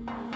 Welcome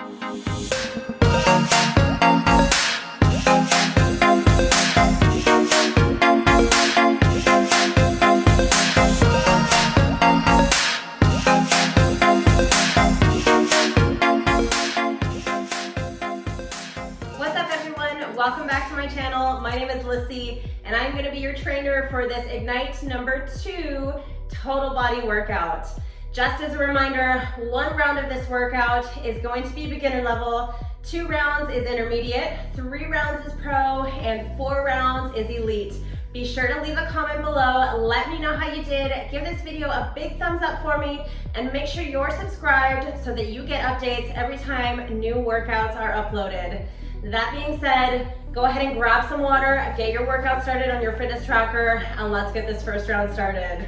back to my channel. My name is Lissy, and I'm going to be your trainer for this Ignite number 2 total body workout. Just as a reminder, 1 round of this workout is going to be beginner level, 2 rounds is intermediate, 3 rounds is pro, and 4 rounds is elite. Be sure to leave a comment below. Let me know how you did. Give this video a big thumbs up for me, and make sure you're subscribed so that you get updates every time new workouts are uploaded. That being said, go ahead and grab some water, get your workout started on your fitness tracker, and let's get this first round started.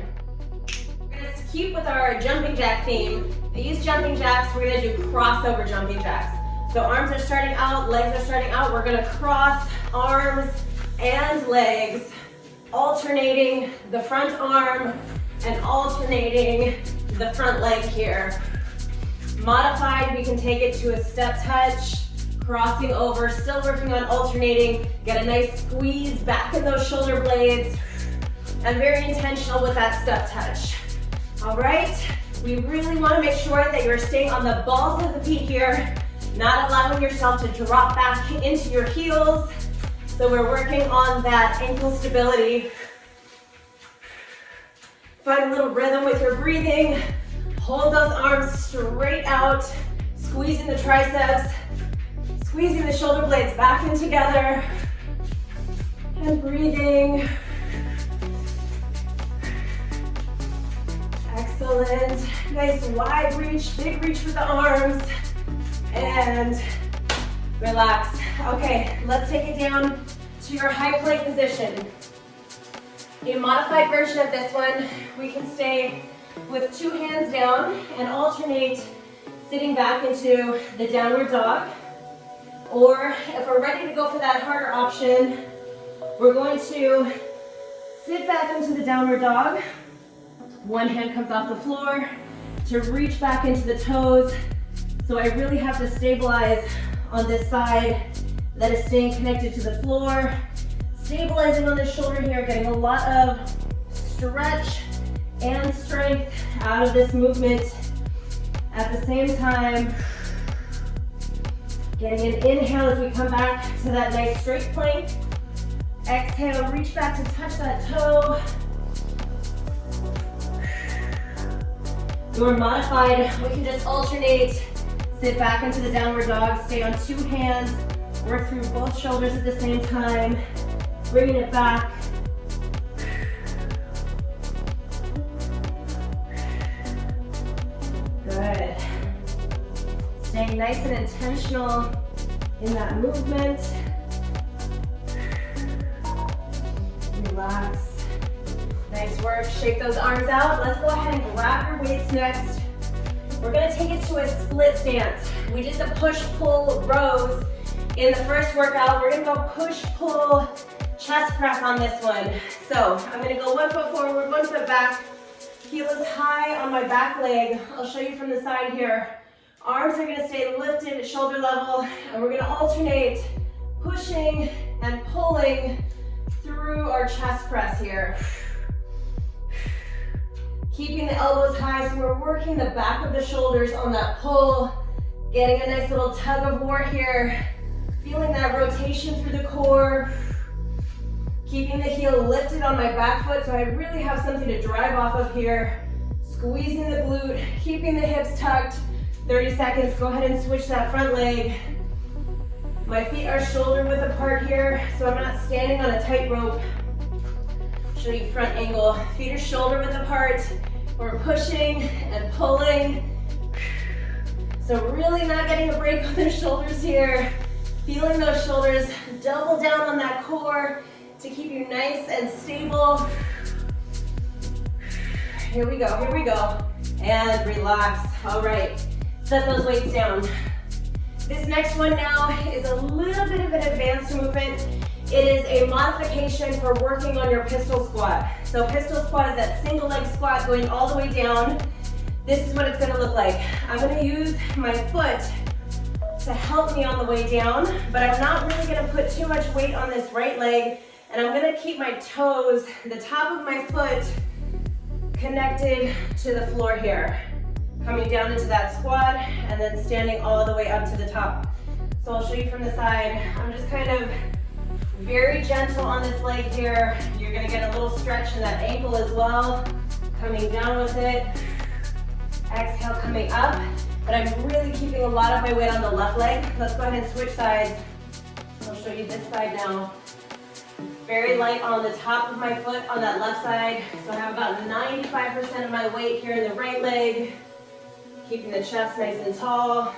We're gonna keep with our jumping jack theme. These jumping jacks, we're gonna do crossover jumping jacks. So arms are starting out, legs are starting out. We're gonna cross arms and legs, alternating the front arm and alternating the front leg here. Modified, we can take it to a step touch, crossing over, still working on alternating. Get a nice squeeze back in those shoulder blades, and very intentional with that step touch. All right, we really want to make sure that you're staying on the balls of the feet here, not allowing yourself to drop back into your heels. So we're working on that ankle stability. Find a little rhythm with your breathing. Hold those arms straight out, squeezing the triceps, squeezing the shoulder blades back in together, and breathing. Excellent. Nice wide reach, big reach with the arms, and relax. Okay, let's take it down to your high plank position. A modified version of this one, we can stay with 2 hands down and alternate sitting back into the downward dog. Or if we're ready to go for that harder option, we're going to sit back into the downward dog. 1 hand comes off the floor to reach back into the toes. So I really have to stabilize on this side that is staying connected to the floor. Stabilizing on the shoulder here, getting a lot of stretch and strength out of this movement. At the same time, getting an inhale as we come back to that nice straight plank. Exhale, reach back to touch that toe. You're modified, we can just alternate. Sit back into the downward dog, stay on 2 hands, work through both shoulders at the same time, bringing it back. Good. Staying nice and intentional in that movement. Relax. Nice work. Shake those arms out. Let's go ahead and grab your weights next. We're going to take it to a split stance. We did the push-pull rows in the first workout. We're going to go push-pull chest press on this one. So I'm going to go 1 foot forward, 1 foot back. Heel is high on my back leg. I'll show you from the side here. Arms are going to stay lifted at shoulder level, and we're going to alternate pushing and pulling through our chest press here. Keeping the elbows high, so we're working the back of the shoulders on that pull, getting a nice little tug of war here, feeling that rotation through the core, keeping the heel lifted on my back foot so I really have something to drive off of here, squeezing the glute, keeping the hips tucked. 30 seconds, go ahead and switch that front leg. My feet are shoulder width apart here, so I'm not standing on a tightrope. Show you front angle. Feet are shoulder width apart. We're pushing and pulling. So really not getting a break on the shoulders here. Feeling those shoulders, double down on that core to keep you nice and stable. Here we go, here we go. And relax, all right. Set those weights down. This next one now is a little bit of an advanced movement. It is a modification for working on your pistol squat. So pistol squat is that single leg squat going all the way down. This is what it's gonna look like. I'm gonna use my foot to help me on the way down, but I'm not really gonna put too much weight on this right leg, and I'm gonna keep my toes, the top of my foot, connected to the floor here. Coming down into that squat, and then standing all the way up to the top. So I'll show you from the side. I'm just kind of very gentle on this leg here. You're gonna get a little stretch in that ankle as well. Coming down with it. Exhale, coming up. But I'm really keeping a lot of my weight on the left leg. Let's go ahead and switch sides. I'll show you this side now. Very light on the top of my foot on that left side. So I have about 95% of my weight here in the right leg. Keeping the chest nice and tall.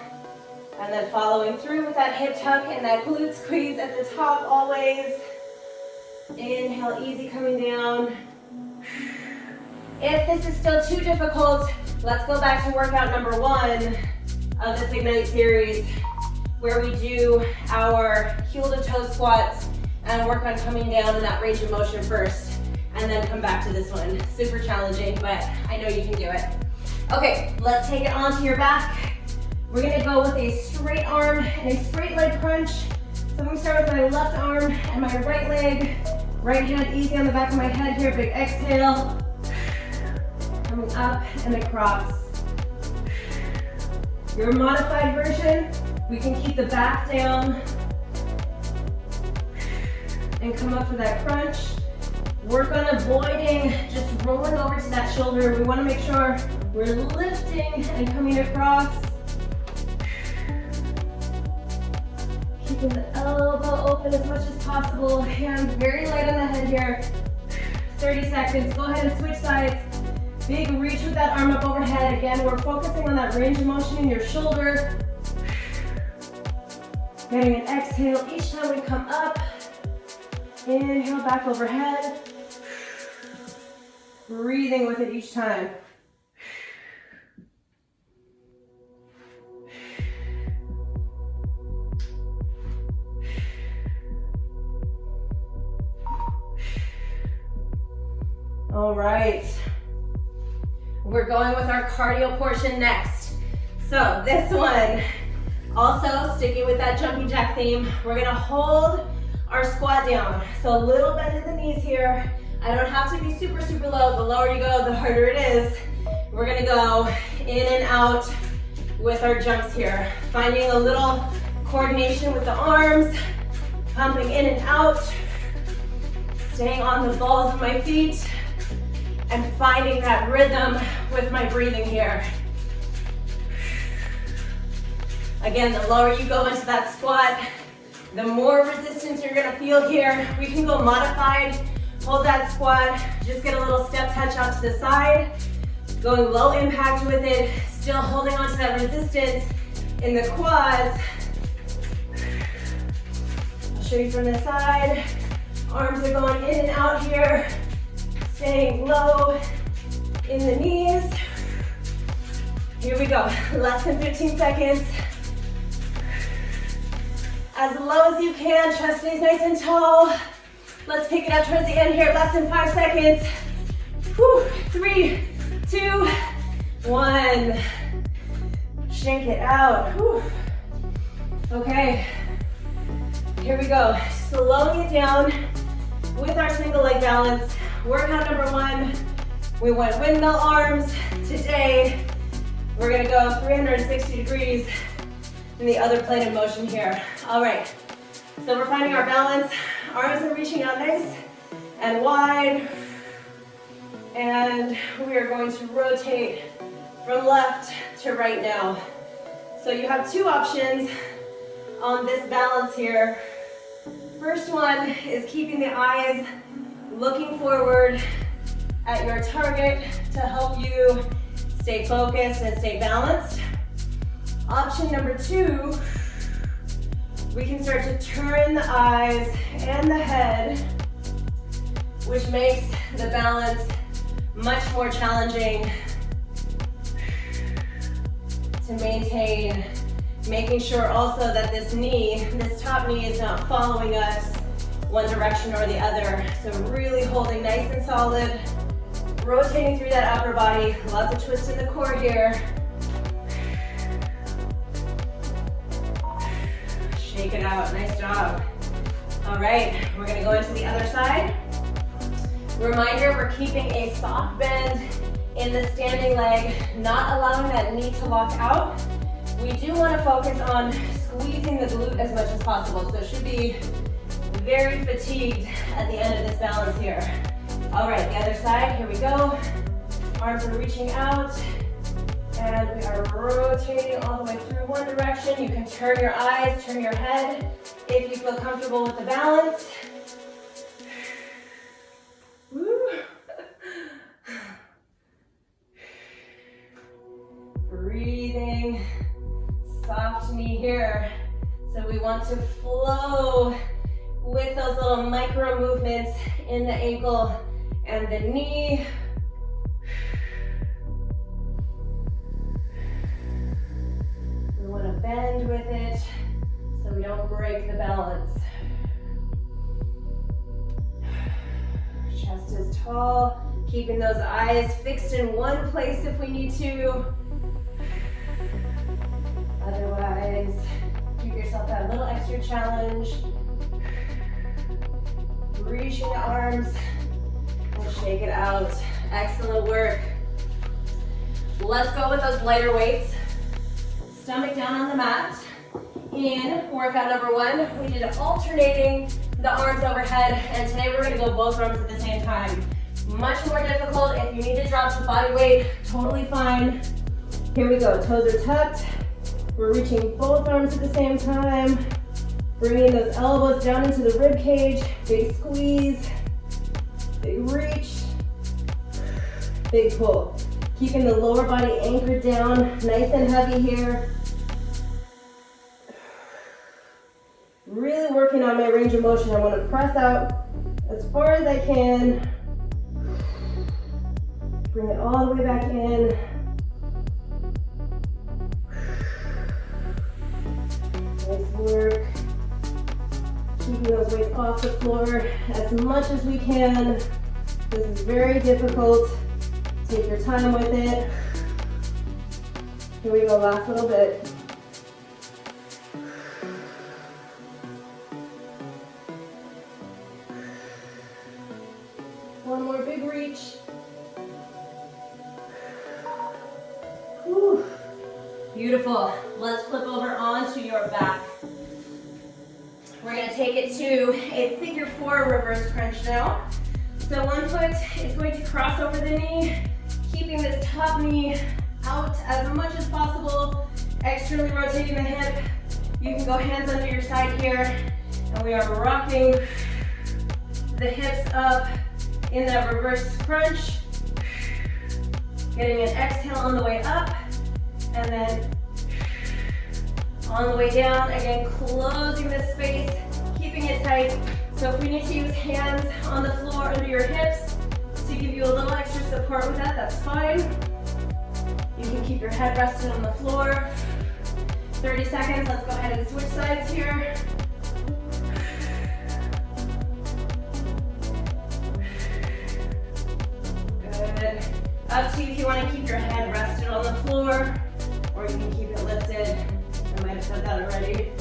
And then following through with that hip tuck and that glute squeeze at the top always. Inhale, easy coming down. If this is still too difficult, let's go back to workout number 1 of this Ignite series, where we do our heel to toe squats and work on coming down in that range of motion first, and then come back to this one. Super challenging, but I know you can do it. Okay, let's take it onto your back. We're gonna go with a straight arm and a straight leg crunch. So I'm gonna start with my left arm and my right leg. Right hand easy on the back of my head here, big exhale. Coming up and across. Your modified version, we can keep the back down and come up for that crunch. Work on avoiding just rolling over to that shoulder. We wanna make sure we're lifting and coming across. Keeping the elbow open as much as possible. Hands very light on the head here. 30 seconds. Go ahead and switch sides. Big reach with that arm up overhead. Again, we're focusing on that range of motion in your shoulder. Getting an exhale each time we come up. Inhale back overhead. Breathing with it each time. All right, we're going with our cardio portion next. So this one, also sticking with that jumping jack theme, we're gonna hold our squat down. So a little bend in the knees here. I don't have to be super, super low. The lower you go, the harder it is. We're gonna go in and out with our jumps here. Finding a little coordination with the arms, pumping in and out, staying on the balls of my feet, and finding that rhythm with my breathing here. Again, the lower you go into that squat, the more resistance you're gonna feel here. We can go modified, hold that squat, just get a little step touch out to the side, going low impact with it, still holding on to that resistance in the quads. I'll show you from the side. Arms are going in and out here. Staying low in the knees. Here we go, less than 15 seconds. As low as you can, chest stays nice and tall. Let's pick it up towards the end here, less than 5 seconds. Whew. 3, 2, 1. Shake it out. Whew. Okay, here we go. Slowing it down with our single leg balance. Workout number 1, we went windmill arms. Today, we're gonna go 360 degrees in the other plane of motion here. All right, so we're finding our balance. Arms are reaching out nice and wide. And we are going to rotate from left to right now. So you have 2 options on this balance here. First one is keeping the eyes looking forward at your target to help you stay focused and stay balanced. Option number 2, we can start to turn the eyes and the head, which makes the balance much more challenging to maintain. Making sure also that this knee, this top knee, is not following us one direction or the other. So really holding nice and solid, rotating through that upper body. Lots of twist in the core here. it out. Nice job. All right, we're gonna go into the other side. Reminder, we're keeping a soft bend in the standing leg, not allowing that knee to lock out. We do want to focus on squeezing the glute as much as possible, so it should be very fatigued at the end of this balance here. All right, the other side, here we go. Arms are reaching out, and we are rotating all the way through one direction. You can turn your eyes, turn your head if you feel comfortable with the balance. Woo. Breathing, soft knee here. So we want to flow with those little micro movements in the ankle and the knee. We want to bend with it so we don't break the balance. Chest is tall, keeping those eyes fixed in one place if we need to. Otherwise, give yourself that little extra challenge. Reach your arms and shake it out. Excellent work. Let's go with those lighter weights. Stomach down on the mat. In workout number 1, we did alternating the arms overhead, and today we're gonna go both arms at the same time. Much more difficult. If you need to drop the body weight, totally fine. Here we go, toes are tucked. We're reaching both arms at the same time. Bringing those elbows down into the rib cage. Big squeeze, big reach, big pull. Keeping the lower body anchored down, nice and heavy here. Really working on my range of motion. I want to press out as far as I can. Bring it all the way back in. Nice work. Keeping those weights off the floor as much as we can. This is very difficult. Take your time with it. Here we go, last little bit. One more big reach. Whew. Beautiful. Let's flip over onto your back. We're going to take it to a figure 4 reverse crunch now. So one foot is going to cross over the knee, keeping this top knee out as much as possible, externally rotating the hip. You can go hands under your side here, and we are rocking the hips up in that reverse crunch. Getting an exhale on the way up, and then on the way down, again, closing this space, keeping it tight. So if we need to use hands on the floor under your hips to give you a little extra support with that, that's fine. You can keep your head rested on the floor. 30 seconds, let's go ahead and switch sides here. Good. Up to you if you want to keep your head rested on the floor, or you can keep it lifted. I might have said that already.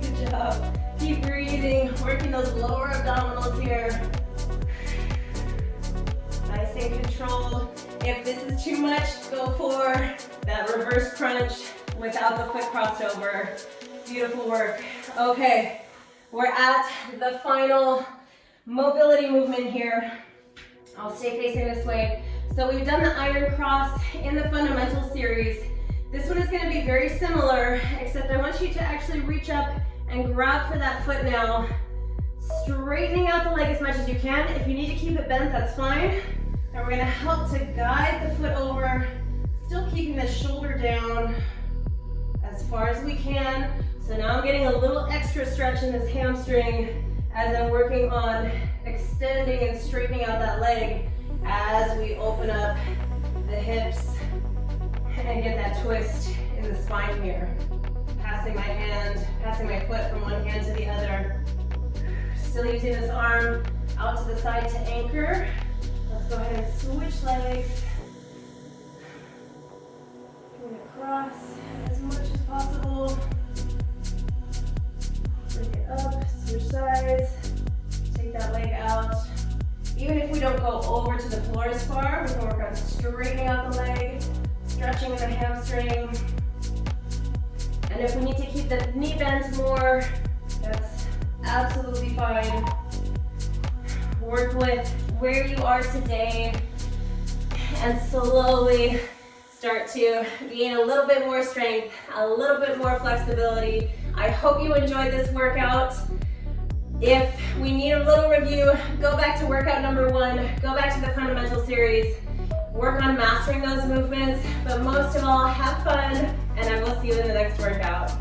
Good job. Keep breathing, working those lower abdominals here. Nice and controlled. If this is too much, go for that reverse crunch without the foot crossed over. Beautiful work. Okay, we're at the final mobility movement here. I'll stay facing this way. So we've done the iron cross in the fundamental series. This one is going to be very similar, except I want you to actually reach up and grab for that foot now. Straightening out the leg as much as you can. If you need to keep it bent, that's fine. And we're going to help to guide the foot over, still keeping the shoulder down as far as we can. So now I'm getting a little extra stretch in this hamstring as I'm working on extending and straightening out that leg as we open up the hips and get that twist in the spine here. Passing my foot from one hand to the other. Still using this arm out to the side to anchor. Let's go ahead and switch legs. Going across as much as possible. stretching in the hamstring. And if we need to keep the knee bent more, that's absolutely fine. Work with where you are today and slowly start to gain a little bit more strength, a little bit more flexibility. I hope you enjoyed this workout. If we need a little review, go back to workout number 1, go back to the fundamental series, work on mastering those movements, but most of all, have fun, and I will see you in the next workout.